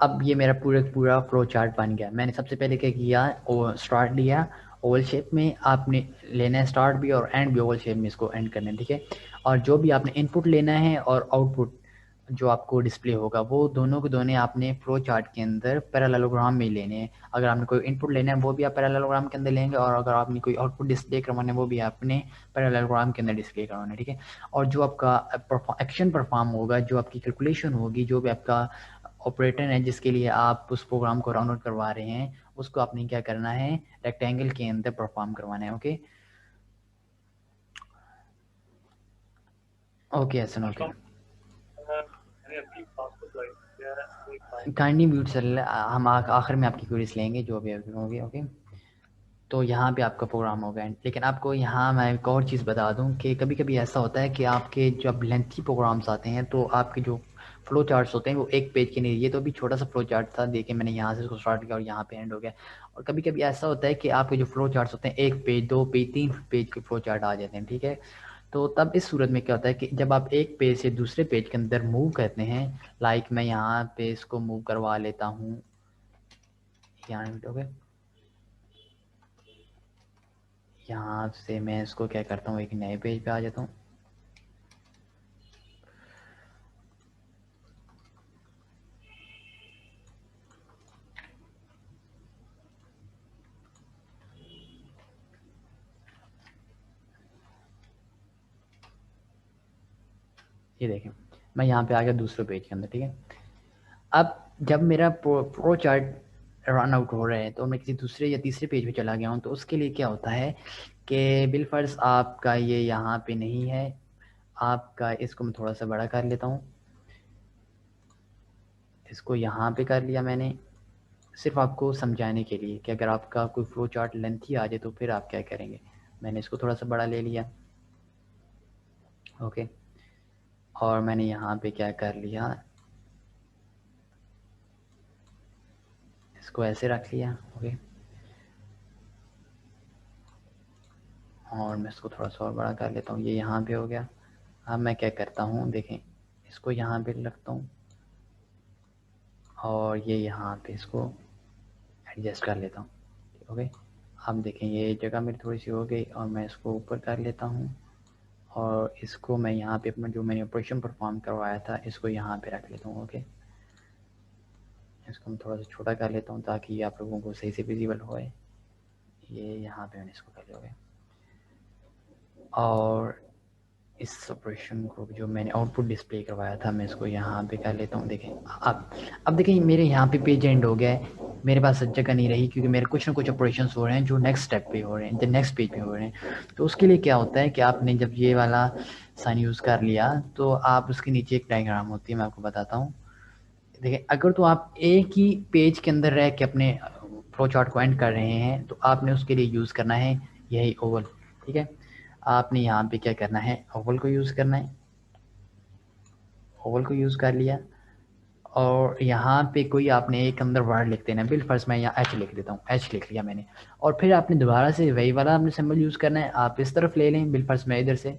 अब ये मेरा पूरा फ्लो चार्ट बन गया। मैंने सबसे पहले क्या किया, वो स्टार्ट लिया ओवल शेप में, आपने लेना है स्टार्ट भी और एंड भी ओवल शेप में इसको एंड करना है। ठीक है, और जो भी आपने इनपुट लेना है और आउटपुट जो आपको डिस्प्ले होगा, वो दोनों के दोनों आपने फ्लो चार्ट के अंदर पैरेललोग्राम में लेने हैं। अगर आपने कोई इनपुट लेना है वो भी आप पैरेललोग्राम के अंदर लेंगे, और अगर आपने कोई आउटपुट डिस्प्ले करवाना है वो भी आपने पैरेललोग्राम के अंदर डिस्प्ले करवाना है। ठीक है, और जो आपका एक्शन परफॉर्म होगा, जो आपकी कैलकुलेशन होगी, जो भी आपका ऑपरेटर है जिसके लिए आप उस प्रोग्राम को रन आउट करवा रहे हैं, उसको आपने क्या करना है, रेक्टेंगल के अंदर परफॉर्म करवाना है। ओके ओके ऐसा ओके, काइंडली म्यूट सर, हम आखिर में आपकी क्वेरीज लेंगे जो भी होगी। ओके, तो यहाँ पे आपका प्रोग्राम होगा। लेकिन आपको यहाँ मैं एक और चीज़ बता दूँ कि कभी कभी ऐसा होता है कि आपके जब लेंथी प्रोग्राम्स आते हैं तो आपके जो फ्लो चार्ट्स होते हैं वो एक पेज के नहीं, ये तो भी छोटा सा फ्लो चार्ट था, देखिए मैंने यहाँ से इसको स्टार्ट किया और यहाँ पे एंड हो गया। और कभी कभी ऐसा होता है कि आपके जो फ्लो चार्ट्स होते हैं एक पेज, दो पेज, तीन पेज के फ्लो चार्ट आ जाते हैं। ठीक है, तो तब इस सूरत में क्या होता है कि जब आप एक पेज से दूसरे पेज के अंदर मूव करते हैं, लाइक मैं यहाँ पे इसको मूव करवा लेता हूँ, यहाँ हो गया, यहाँ से मैं इसको क्या करता हूँ, एक नए पेज पे आ जाता हूँ। ये देखें मैं यहाँ पे आ गया दूसरे पेज के अंदर, ठीक है। अब जब मेरा प्रो चार्ट रन आउट हो रहा है तो मैं किसी दूसरे या तीसरे पेज पे चला गया हूँ, तो उसके लिए क्या होता है कि बिलफर्ज आपका ये यहाँ पे नहीं है, आपका इसको मैं थोड़ा सा बड़ा कर लेता हूँ, इसको यहाँ पे कर लिया मैंने, सिर्फ आपको समझाने के लिए कि अगर आपका कोई फ्लो चार्ट लेंथी आ जाए तो फिर आप क्या करेंगे। मैंने इसको थोड़ा सा बड़ा ले लिया, ओके, और मैंने यहाँ पे क्या कर लिया, इसको ऐसे रख लिया, ओके, और मैं इसको थोड़ा सा और बड़ा कर लेता हूँ, ये यहाँ पे हो गया। अब मैं क्या करता हूँ, देखें इसको यहाँ पे रखता हूँ और ये यहाँ पे इसको एडजस्ट कर लेता हूँ, ओके। अब देखें ये जगह मेरी थोड़ी सी हो गई और मैं इसको ऊपर कर लेता हूँ और इसको मैं यहाँ पे अपना जो मैंने ऑपरेशन परफॉर्म करवाया था इसको यहाँ पे रख लेता हूँ, ओके। इसको मैं थोड़ा सा छोटा कर लेता हूँ ताकि आप लोगों को सही से विजिबल होए। ये यहाँ पे मैंने इसको कर लिया, ओके। और इस ऑपरेशन को जो मैंने आउटपुट डिस्प्ले करवाया था मैं इसको यहाँ पे कर लेता हूँ। देखें अब देखें मेरे यहाँ पे पेज एंड हो गया है, मेरे पास जगह नहीं रही क्योंकि मेरे कुछ ना कुछ ऑपरेशंस हो रहे हैं जो नेक्स्ट स्टेप पे हो रहे हैं, जो नेक्स्ट पेज पे हो रहे हैं। तो उसके लिए क्या होता है कि आपने जब ये वाला साइन यूज़ कर लिया तो आप उसके नीचे एक डायग्राम होती है, मैं आपको बताता हूँ। देखिए अगर तो आप एक ही पेज के अंदर रह के अपने फ्लो चार्ट को एंड कर रहे हैं तो आपने उसके लिए यूज़ करना है यही ओवल, ठीक है। आपने यहाँ पे क्या करना है, ओवल को यूज़ करना है, ओवल को यूज़ कर लिया और यहाँ पे कोई आपने एक अंदर वर्ड लिख देना है। बिल फर्स्ट मैं यहाँ एच लिख देता हूँ, एच लिख लिया मैंने, और फिर आपने दोबारा से वही वाला आपने सिंबल यूज़ करना है, आप इस तरफ ले लें बिल फर्स्ट मैं इधर से,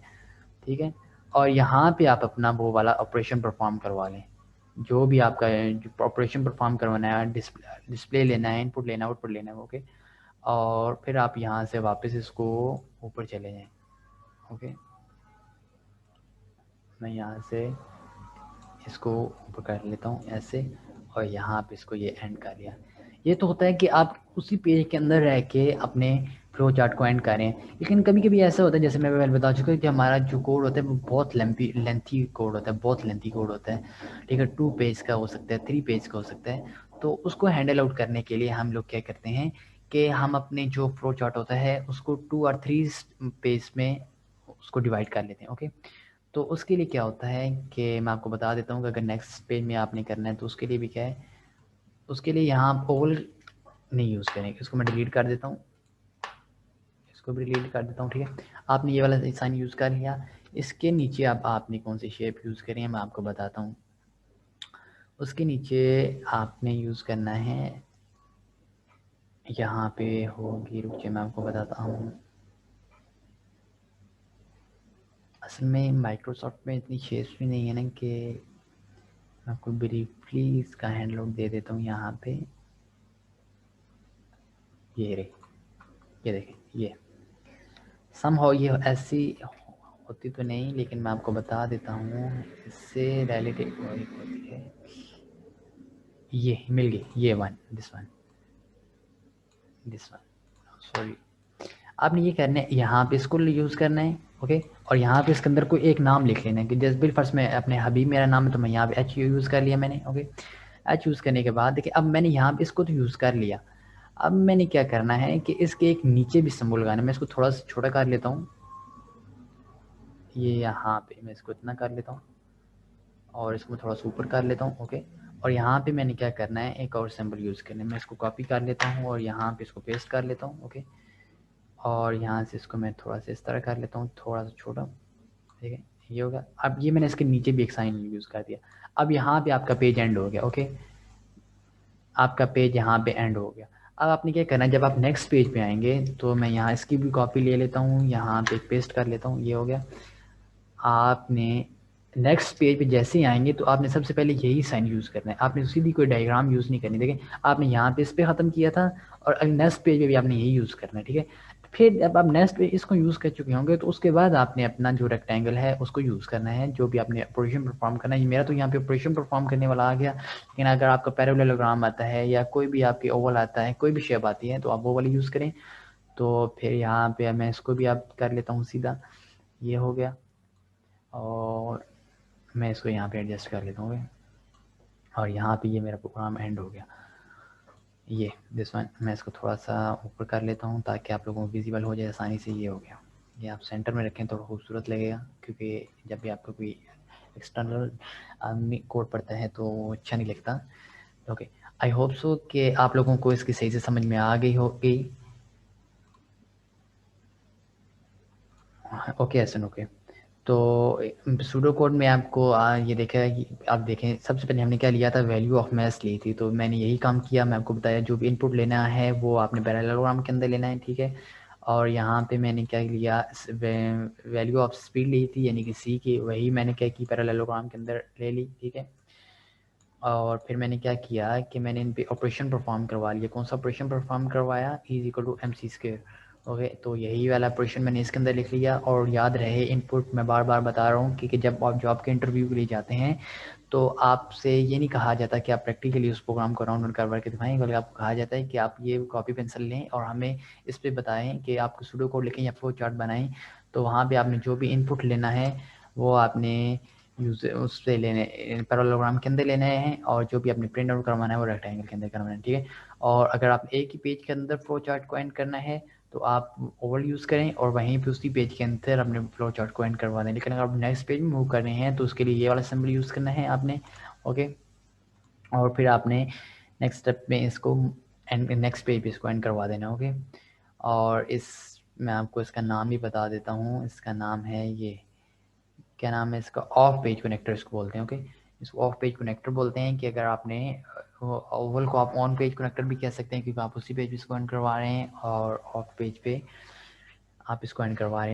ठीक है। और यहाँ पे आप अपना वो वाला ऑपरेशन परफॉर्म करवा लें, जो भी आपका ऑपरेशन परफॉर्म करवाना है, डिस्प्ले लेना है, इनपुट लेना है, आउटपुट लेना है, ओके। और फिर आप यहाँ से वापस इसको ऊपर चले जाएँ, ओके। मैं यहाँ से इसको ऊपर कर लेता हूँ ऐसे और यहाँ पे इसको ये एंड कर लिया। ये तो होता है कि आप उसी पेज के अंदर रह के अपने फ्लो चार्ट को एंड करें, लेकिन कभी कभी ऐसा होता है जैसे मैं पहले बता चुका हूँ कि हमारा जो कोड होता है वो बहुत लेंथी कोड होता है, बहुत लेंथी कोड होता है, ठीक है। 2 पेज का हो सकता है, 3 पेज का हो सकता है। तो उसको हैंडल आउट करने के लिए हम लोग क्या करते हैं कि हम अपने जो फ्लो चार्ट होता है उसको 2 और 3 पेज में उसको डिवाइड कर लेते हैं, ओके। तो उसके लिए क्या होता है कि मैं आपको बता देता हूँ कि अगर नेक्स्ट पेज में आपने करना है तो उसके लिए भी क्या है, उसके लिए यहाँ आप ओवल नहीं यूज़ करेंगे, इसको मैं डिलीट कर देता हूँ, इसको भी डिलीट कर देता हूँ, ठीक है। आपने ये वाला साइन यूज़ कर लिया, इसके नीचे अब आपने कौन सी शेप यूज़ करी है मैं आपको बताता हूँ। उसके नीचे आपने यूज़ करना है, यहाँ पे होगी, रुकिए मैं आपको बताता हूँ। असल में माइक्रोसॉफ्ट में इतनी शेप्स भी नहीं है ना कि मैं आपको ब्रीफली इसका हैंडल आउट दे देता हूँ। यहाँ पे ये रही, ये देखें, ये समहाउ ये ऐसी होती तो नहीं, लेकिन मैं आपको बता देता हूँ इससे रिलेटेड होती है। ये मिल गई, ये one, this one, this one, sorry. आपने ये करना है, यहाँ पे इसको यूज़ करना है, ओके। और यहाँ पे इसके अंदर कोई एक नाम लिख लेना है कि जैसे बिल फर्स्ट में अपने हबीब मेरा नाम है तो मैं यहाँ पे एच यूज़ कर लिया मैंने, ओके। एच यूज़ करने के बाद देखिए अब मैंने यहाँ पे इसको तो यूज़ कर लिया। अब मैंने क्या करना है कि इसके एक नीचे भी सिंबल लगाना है, मैं इसको थोड़ा सा छोटा कर लेता हूँ, ये यहाँ पे मैं इसको इतना कर लेता हूँ और इसको मैं थोड़ा सा ऊपर कर लेता हूँ, ओके। और यहाँ पे मैंने क्या करना है, एक और सिंबल यूज़ करना है, मैं इसको कॉपी कर लेता हूँ और यहाँ पे इसको पेस्ट कर लेता हूँ, ओके। और यहाँ से इसको मैं थोड़ा सा इस तरह कर लेता हूँ, थोड़ा सा छोटा, ठीक है। ये होगा। अब ये मैंने इसके नीचे भी एक साइन यूज़ कर दिया। अब यहाँ पे आपका पेज एंड हो गया, ओके। आपका पेज यहाँ पे एंड हो गया। अब आपने क्या करना है, जब आप नेक्स्ट पेज पे आएंगे तो मैं यहाँ इसकी भी कॉपी ले लेता हूँ, यहाँ पे पेस्ट कर लेता हूँ, ये हो गया। आपने नेक्स्ट पेज पे जैसे ही आएंगे तो आपने सबसे पहले यही साइन यूज़ करना है, आपने सीधी कोई डायग्राम यूज़ नहीं करनी। देखें आपने यहाँ पे इस पे ख़त्म किया था और नेक्स्ट पेज पे भी आपने यही यूज़ करना है, ठीक है। फिर जब आप नेक्स्ट पे इसको यूज़ कर चुके होंगे तो उसके बाद आपने अपना जो रेक्टेंगल है उसको यूज़ करना है, जो भी आपने ऑपरेशन परफॉर्म करना है। मेरा तो यहाँ पे ऑपरेशन परफॉर्म करने वाला आ गया, लेकिन अगर आपका पैरेललोग्राम आता है या कोई भी आपकी ओवल आता है, कोई भी शेप आती है तो आप वो वाली यूज़ करें। तो फिर यहाँ पे मैं इसको भी आप कर लेता हूँ सीधा, ये हो गया। और मैं इसको यहाँ पे एडजस्ट कर लेता हूँ और यहाँ पे ये मेरा प्रोग्राम एंड हो गया। ये दिस वन मैं इसको थोड़ा सा ऊपर कर लेता हूँ ताकि आप लोगों को विजिबल हो जाए आसानी से। ये हो गया, ये आप सेंटर में रखें तो खूबसूरत लगेगा, क्योंकि जब भी आपको कोई एक्सटर्नल आदमी कोड पढ़ता है तो अच्छा नहीं लगता। ओके, आई होप सो कि आप लोगों को इसकी सही से समझ में आ गई होगी। ओके ऐसा ओके। तो सूडो कोड में आपको ये देखा है कि आप देखें सबसे पहले हमने क्या लिया था, वैल्यू ऑफ मैथ्स ली थी। तो मैंने यही काम किया, मैं आपको बताया जो भी इनपुट लेना है वो आपने पैरेललोग्राम के अंदर लेना है, ठीक है। और यहाँ पे मैंने क्या लिया, वैल्यू ऑफ स्पीड ली थी यानी कि सी की, वही मैंने क्या की पैरेललोग्राम के अंदर ले ली, ठीक है। और फिर मैंने क्या किया कि मैंने इन पे ऑपरेशन परफॉर्म करवा लिया। कौन सा ऑपरेशन परफॉर्म करवाया, is equal to M C square. Okay, तो यही वाला ऑपरेशन मैंने इसके अंदर लिख लिया। और याद रहे इनपुट मैं बार बार बता रहा हूँ कि जब आप जॉब के इंटरव्यू के लिए जाते हैं तो आपसे ये नहीं कहा जाता कि आप प्रैक्टिकली उस प्रोग्राम को राउंड करवा के दिखाएं, बल्कि आपको कहा जाता है कि आप ये कॉपी पेंसिल लें और हमें इस पर बताएं कि आपको सूडो कोड लिखें या फ्लो चार्ट बनाएं। तो वहाँ पे आपने जो भी इनपुट लेना है वो आपने यूज उससे लेने पैरेललोग्राम के अंदर लेने हैं, और जो भी आपने प्रिंट आउट करवाना है वो रेक्टेंगल के अंदर करवाना है, ठीक है। और अगर आप एक ही पेज के अंदर फ्लो चार्ट को एंड करना है तो आप ओवल यूज़ करें और वहीं पे उसी पेज के अंदर अपने फ्लो चार्ट को एंड करवा दें। लेकिन अगर आप नेक्स्ट पेज में मूव कर रहे हैं तो उसके लिए ये वाला सिंबल यूज़ करना है आपने, ओके। और फिर आपने नेक्स्ट स्टेप में इसको एंड नेक्स्ट पेज पे इसको एंड करवा देना, ओके। और इस मैं आपको इसका नाम भी बता देता हूँ, इसका नाम है ये, क्या नाम है इसका, ऑफ पेज कनेक्टर इसको बोलते हैं, ओके। इसको ऑफ पेज कनेक्टर बोलते हैं कि अगर आपने ओवल को आप ऑन पेज कनेक्टर भी कह सकते हैं क्योंकि आप उसी पेज पे इसको एंड करवा रहे हैं और ऑफ पेज पे आप इसको एंड करवा रहे हैं।